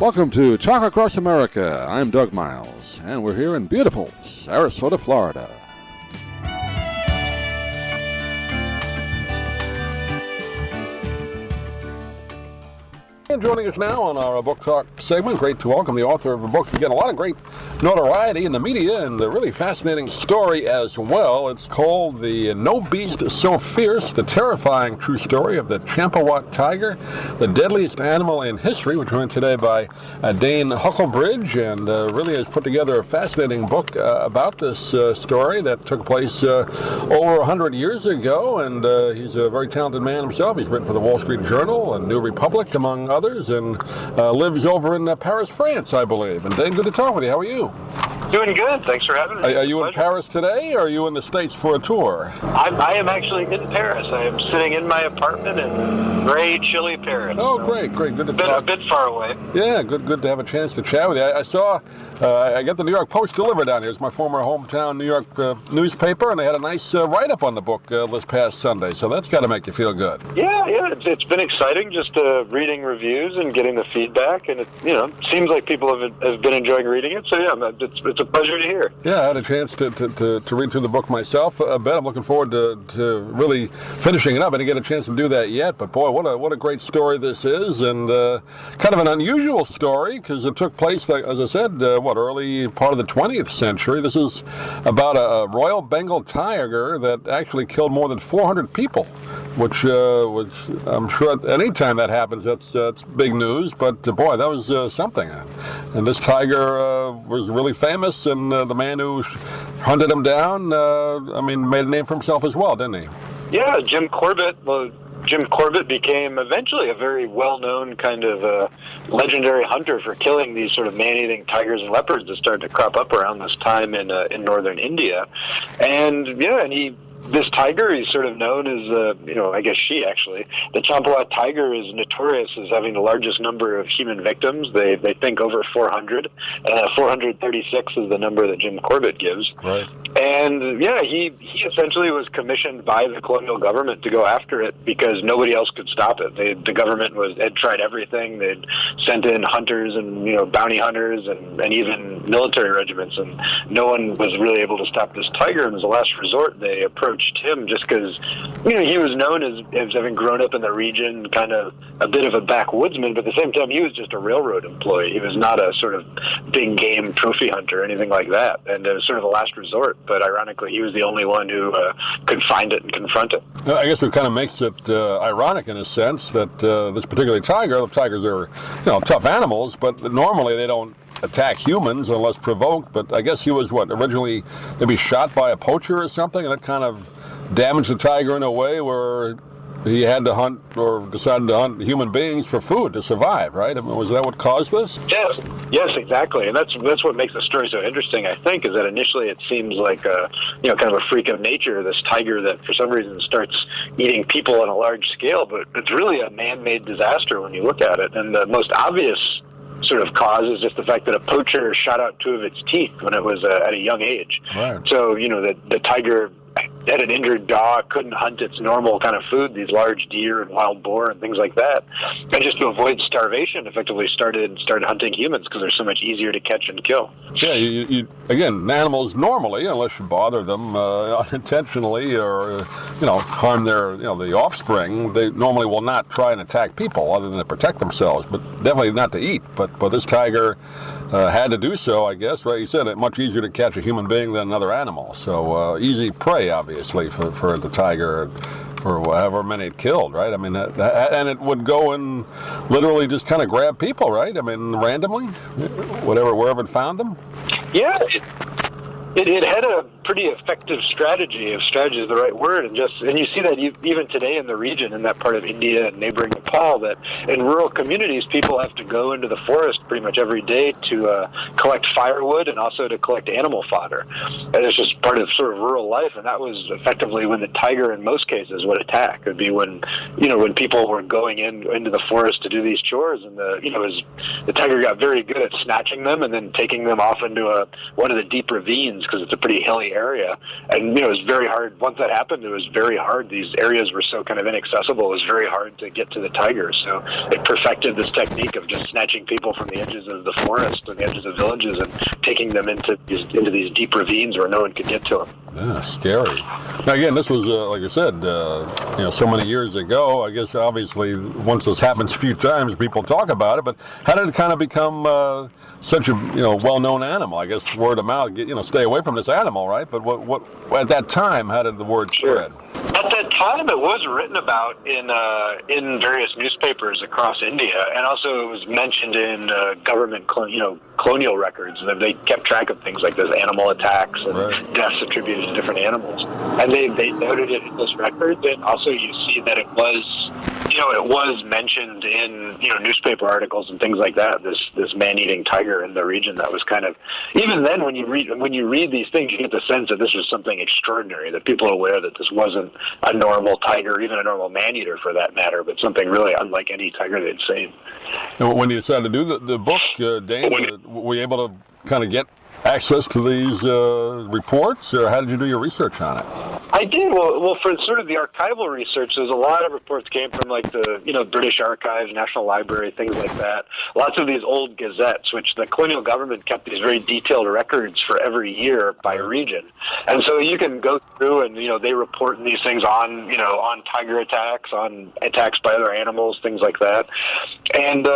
Welcome to Talk Across America. I'm Doug Miles, and we're here in beautiful Sarasota, Florida. And joining us now on our Book Talk segment, great to welcome the author of a book that get a lot of great notoriety in the media and a really fascinating story as well. It's called The No Beast So Fierce, the terrifying true story of the Champawat tiger, the deadliest animal in history. We're joined today by Dane Huckelbridge, and really has put together a fascinating book about this story that took place over 100 years ago, and he's a very talented man himself. He's written for the Wall Street Journal and New Republic, among others, and lives over in Paris, France, I believe. And Dane, good to talk with you. How are you? Doing good. Thanks for having me. Are you in Paris today, or are you in the States for a tour? I am actually in Paris. I am sitting in my apartment in gray, chilly Paris. Oh, great. Good to talk. A bit far away. Yeah, good to have a chance to chat with you. I saw, I got the New York Post delivered down here. It's my former hometown New York newspaper, and they had a nice write-up on the book this past Sunday, so that's got to make you feel good. Yeah, it's been exciting just reading reviews and getting the feedback, and it seems like people have been enjoying reading it, so yeah, it's a pleasure to hear. Yeah, I had a chance to read through the book myself a bit. I'm looking forward to really finishing it up. I didn't get a chance to do that yet, but boy, what a great story this is, and kind of an unusual story because it took place, like, as I said, early part of the 20th century. This is about a Royal Bengal tiger that actually killed more than 400 people, which I'm sure at any time that happens, that's big news, but boy, that was something. And this tiger was really famous, and the man who hunted him down, made a name for himself as well, didn't he? Yeah, Jim Corbett. Well, Jim Corbett became eventually a very well-known kind of legendary hunter for killing these sort of man-eating tigers and leopards that started to crop up around this time in northern India. And this tiger, he's sort of known as, I guess she actually, the Champawat tiger is notorious as having the largest number of human victims. They think over 400. 436 is the number that Jim Corbett gives. Right. And he essentially was commissioned by the colonial government to go after it because nobody else could stop it. The government had tried everything. They'd sent in hunters and bounty hunters and even military regiments, and no one was really able to stop this tiger. And as a last resort, they approached him just because he was known as having grown up in the region, kind of a bit of a backwoodsman, but at the same time he was just a railroad employee. He was not a sort of big game trophy hunter or anything like that, and it was sort of a last resort. But ironically, he was the only one who could find it and confront it. I guess it kind of makes it ironic in a sense that this particular tiger, the tigers are tough animals, but normally they don't attack humans unless provoked. But I guess he was originally maybe shot by a poacher or something, and it kind of damaged the tiger in a way where he had to hunt, or decided to hunt human beings for food to survive, right? I mean, was that what caused this? Yes, exactly. And that's what makes the story so interesting, I think, is that initially it seems like kind of a freak of nature, this tiger that for some reason starts eating people on a large scale, but it's really a man-made disaster when you look at it. And the most obvious sort of cause is just the fact that a poacher shot out two of its teeth when it was at a young age. Right. So, the tiger had an injured dog, couldn't hunt its normal kind of food, these large deer and wild boar and things like that. And just to avoid starvation, effectively started hunting humans because they're so much easier to catch and kill. Yeah, you again, animals normally, unless you bother them unintentionally or harm their the offspring, they normally will not try and attack people other than to protect themselves, but definitely not to eat. But this tiger had to do so, I guess. Right? You said it much easier to catch a human being than another animal. So easy prey, obviously, for the tiger, for however many it killed, right? I mean, and it would go and literally just kind of grab people, right? I mean, randomly, wherever it found them. Yeah, it had a pretty effective strategy, if strategy is the right word, and you see that even today in the region, in that part of India and neighboring Nepal, that in rural communities people have to go into the forest pretty much every day to collect firewood and also to collect animal fodder. And it's just part of sort of rural life, and that was effectively when the tiger in most cases would attack. It would be when people were going into the forest to do these chores, and the tiger got very good at snatching them and then taking them off into one of the deep ravines because it's a pretty hilly the area. And, it was very hard. Once that happened, it was very hard. These areas were so kind of inaccessible. It was very hard to get to the tiger. So it perfected this technique of just snatching people from the edges of the forest and the edges of villages and taking them into these deep ravines where no one could get to them. Yeah, scary. Now, again, this was, like I said, so many years ago. I guess, obviously, once this happens a few times, people talk about it. But how did it kind of become such a, well-known animal? I guess word of mouth, stay away from this animal, right? But what at that time, how did the word spread? At that time, it was written about in various newspapers across India, and also it was mentioned in government, colonial records. They kept track of things like this, animal attacks and deaths attributed to different animals, and they noted it in those records. And also, you see that it was mentioned in newspaper articles and things like that. This man-eating tiger in the region that was kind of, even then when you read these things, you get the sense that this was something extraordinary. That people are aware that this wasn't a normal tiger, or even a normal man-eater for that matter, but something really unlike any tiger they'd seen. And when you decided to do the book, Dane, were you able to kind of get access to these reports, or how did you do your research on it? I did. Well, for sort of the archival research, there's a lot of reports came from like the British Archives, National Library, things like that. Lots of these old gazettes, which the colonial government kept these very detailed records for every year by region, and so you can go through and they report these things on on tiger attacks, on attacks by other animals, things like that, and.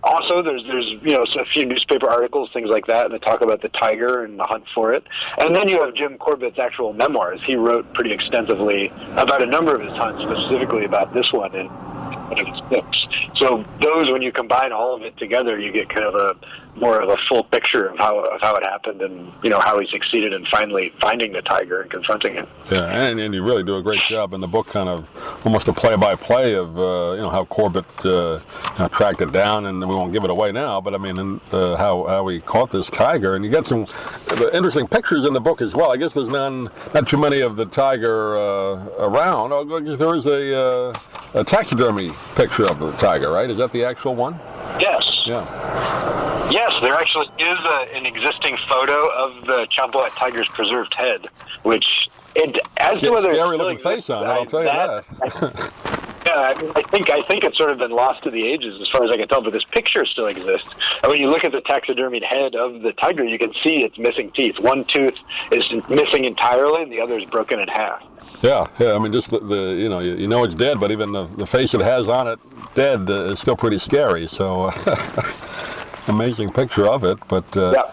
Also, there's a few newspaper articles, things like that, that talk about the tiger and the hunt for it. And then you have Jim Corbett's actual memoirs. He wrote pretty extensively about a number of his hunts, specifically about this one in one of his books. So those, when you combine all of it together, you get kind of more of a full picture of how it happened and how he succeeded in finally finding the tiger and confronting it. Yeah, and you really do a great job in the book, kind of almost a play-by-play of how Corbett tracked it down, and we won't give it away now, but I mean how he caught this tiger, and you get some interesting pictures in the book as well. I guess there's not too many of the tiger around. Oh, there is a taxidermy picture of the tiger, right? Is that the actual one? Yes. Yeah. Yes, there actually is an existing photo of the Champawat tiger's preserved head, which as to whether scary looking face on it, I'll tell you that. Yeah, I think it's sort of been lost to the ages as far as I can tell, but this picture still exists. And when you look at the taxidermied head of the tiger, you can see its missing teeth. One tooth is missing entirely, and the other is broken in half. Yeah. I mean, just the it's dead, but even the face it has on it, dead, is still pretty scary. So, amazing picture of it. But yeah.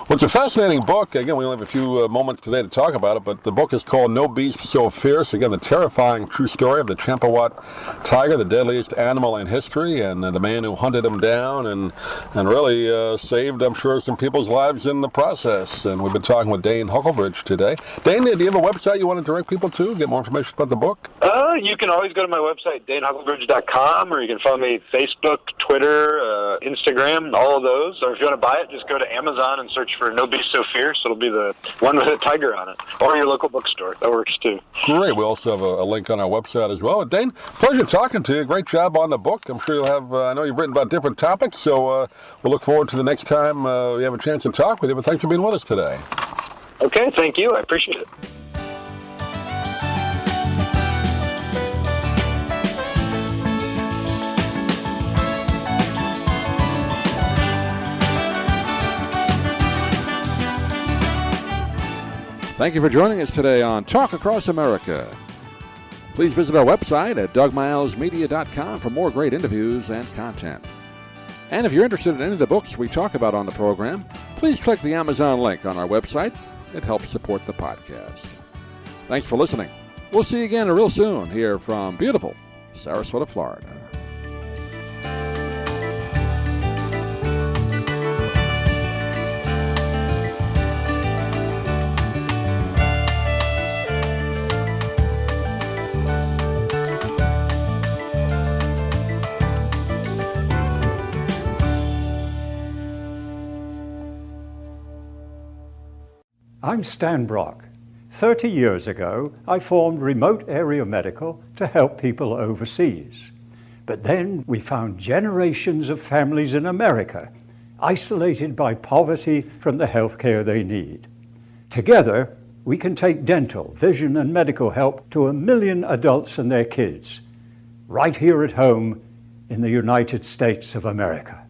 Well, it's a fascinating book. Again, we only have a few moments today to talk about it, but the book is called No Beast So Fierce. Again, the terrifying true story of the Champawat tiger, the deadliest animal in history, and the man who hunted him down and really saved, I'm sure, some people's lives in the process. And we've been talking with Dane Huckelbridge today. Dane, do you have a website you want to direct people to, get more information about the book? You can always go to my website, danehuckelbridge.com, or you can follow me Facebook, Twitter, Instagram, all of those. Or if you want to buy it, just go to Amazon and search for No Beast So Fierce. It'll be the one with a tiger on it. Or your local bookstore. That works too. Great. We also have a link on our website as well. Dane, pleasure talking to you. Great job on the book. I'm sure you'll have, I know you've written about different topics, so we'll look forward to the next time we have a chance to talk with you. But thanks for being with us today. Okay, thank you. I appreciate it. Thank you for joining us today on Talk Across America. Please visit our website at dougmilesmedia.com for more great interviews and content. And if you're interested in any of the books we talk about on the program, please click the Amazon link on our website. It helps support the podcast. Thanks for listening. We'll see you again real soon here from beautiful Sarasota, Florida. I'm Stan Brock. 30 years ago, I formed Remote Area Medical to help people overseas. But then we found generations of families in America isolated by poverty from the health care they need. Together, we can take dental, vision, and medical help to 1 million adults and their kids, right here at home in the United States of America.